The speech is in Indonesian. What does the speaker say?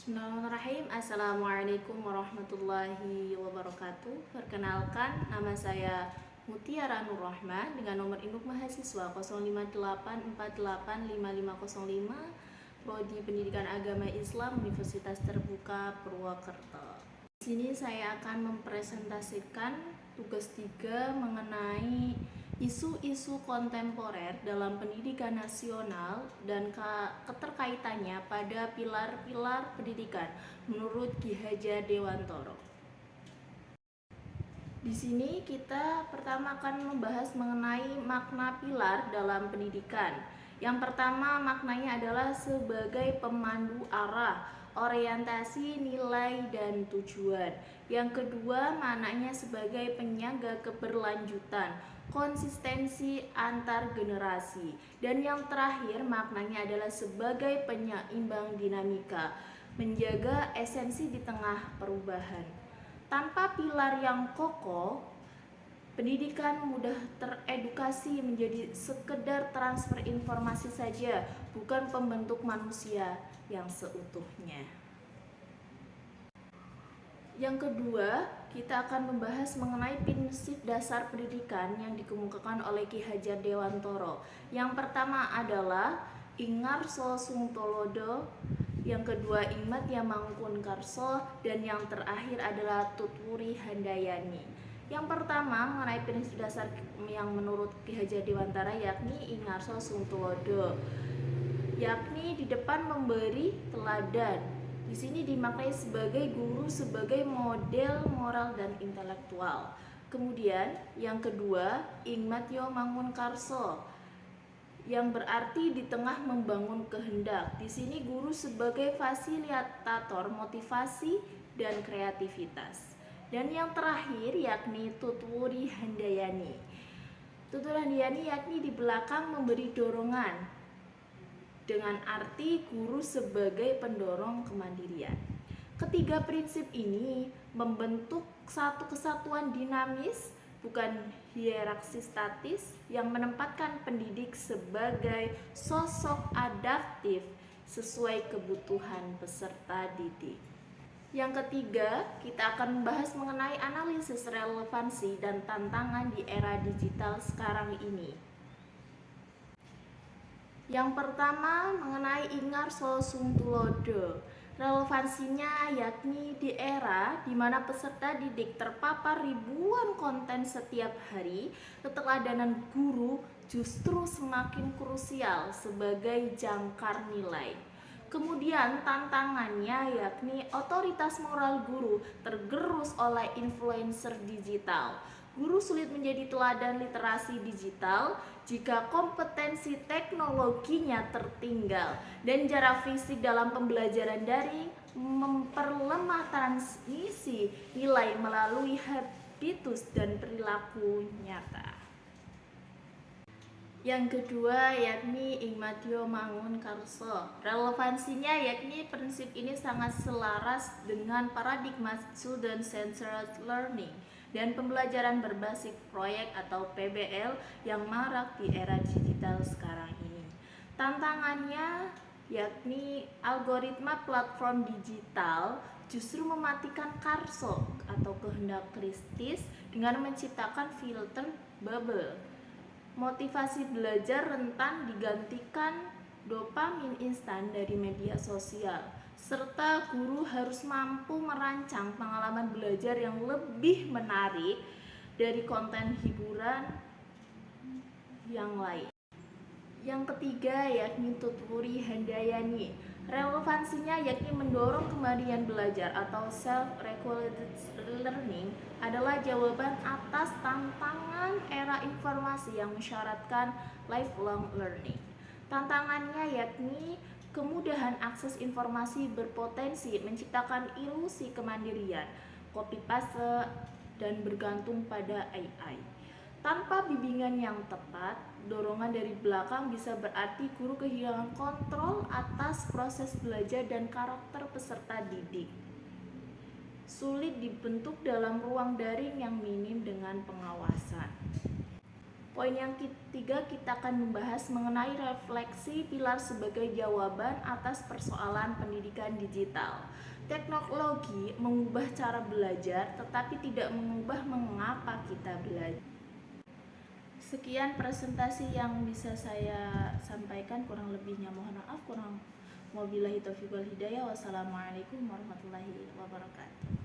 Bismillahirrahmanirrahim. Assalamualaikum warahmatullahi wabarakatuh. Perkenalkan, nama saya Mutiara Nur Rahman dengan nomor induk mahasiswa 0584855505, Prodi Pendidikan Agama Islam Universitas Terbuka Purwokerto. Di sini saya akan mempresentasikan tugas 3 mengenai isu-isu kontemporer dalam pendidikan nasional dan keterkaitannya pada pilar-pilar pendidikan menurut Ki Hajar Dewantoro. Di sini kita pertama akan membahas mengenai makna pilar dalam pendidikan. Yang pertama, maknanya adalah sebagai pemandu arah, orientasi, nilai, dan tujuan. Yang kedua, maknanya sebagai penjaga keberlanjutan, konsistensi antar generasi. Dan yang terakhir, maknanya adalah sebagai penyeimbang dinamika, menjaga esensi di tengah perubahan. Tanpa pilar yang kokoh, pendidikan mudah teredukasi menjadi sekedar transfer informasi saja, bukan pembentuk manusia yang seutuhnya. Yang kedua, kita akan membahas mengenai prinsip dasar pendidikan yang dikemukakan oleh Ki Hajar Dewantoro. Yang pertama adalah Ingarso Sungtolodo, yang kedua Ingmat Yamangkun Karso, dan yang terakhir adalah Tutwuri Handayani. Yang pertama mengenai prinsip dasar yang menurut Ki Hajar Dewantara yakni Ingarso Sungtolodo, yakni di depan memberi teladan. Di sini dimaknai sebagai guru, sebagai model moral dan intelektual. Kemudian yang kedua Ingmat Yamangkun Karso, yang berarti di tengah membangun kehendak. Di sini guru sebagai fasilitator motivasi dan kreativitas. Dan yang terakhir yakni Tutwuri Handayani. Tutwuri Handayani yakni di belakang memberi dorongan, dengan arti guru sebagai pendorong kemandirian. Ketiga prinsip ini membentuk satu kesatuan dinamis, bukan hierarki statis, yang menempatkan pendidik sebagai sosok adaptif sesuai kebutuhan peserta didik. Yang ketiga, kita akan membahas mengenai analisis relevansi dan tantangan di era digital sekarang ini. Yang pertama mengenai Ingarso Sungtolodo. Relevansinya yakni di era di mana peserta didik terpapar ribuan konten setiap hari, keteladanan guru justru semakin krusial sebagai jangkar nilai. Kemudian tantangannya yakni otoritas moral guru tergerus oleh influencer digital. Guru sulit menjadi teladan literasi digital jika kompetensi teknologinya tertinggal dan jarak fisik dalam pembelajaran daring memperlemah transmisi nilai melalui habitus dan perilaku nyata. Yang kedua yakni Ingmat Yamangkun Karso. Relevansinya yakni prinsip ini sangat selaras dengan paradigma student-centered learning dan pembelajaran berbasis proyek atau PBL yang marak di era digital sekarang ini. Tantangannya yakni algoritma platform digital justru mematikan karso atau kehendak kritis dengan menciptakan filter bubble. Motivasi belajar rentan digantikan dopamin instan dari media sosial, serta guru harus mampu merancang pengalaman belajar yang lebih menarik dari konten hiburan yang lain. Yang ketiga yakni Tutwuri Handayani. Relevansinya yakni mendorong kemandirian belajar atau self-regulated learning adalah jawaban atas tantangan era informasi yang mensyaratkan lifelong learning. Tantangannya yakni kemudahan akses informasi berpotensi menciptakan ilusi kemandirian, copy paste, dan bergantung pada AI. Tanpa bimbingan yang tepat, dorongan dari belakang bisa berarti guru kehilangan kontrol atas proses belajar dan karakter peserta didik. Sulit dibentuk dalam ruang daring yang minim dengan pengawasan. Poin yang ketiga, kita akan membahas mengenai refleksi pilar sebagai jawaban atas persoalan pendidikan digital. Teknologi mengubah cara belajar, tetapi tidak mengubah mengapa kita belajar. Sekian presentasi yang bisa saya sampaikan, kurang lebihnya mohon maaf. Wabillahi taufiq wal hidayah. Wassalamualaikum warahmatullahi wabarakatuh.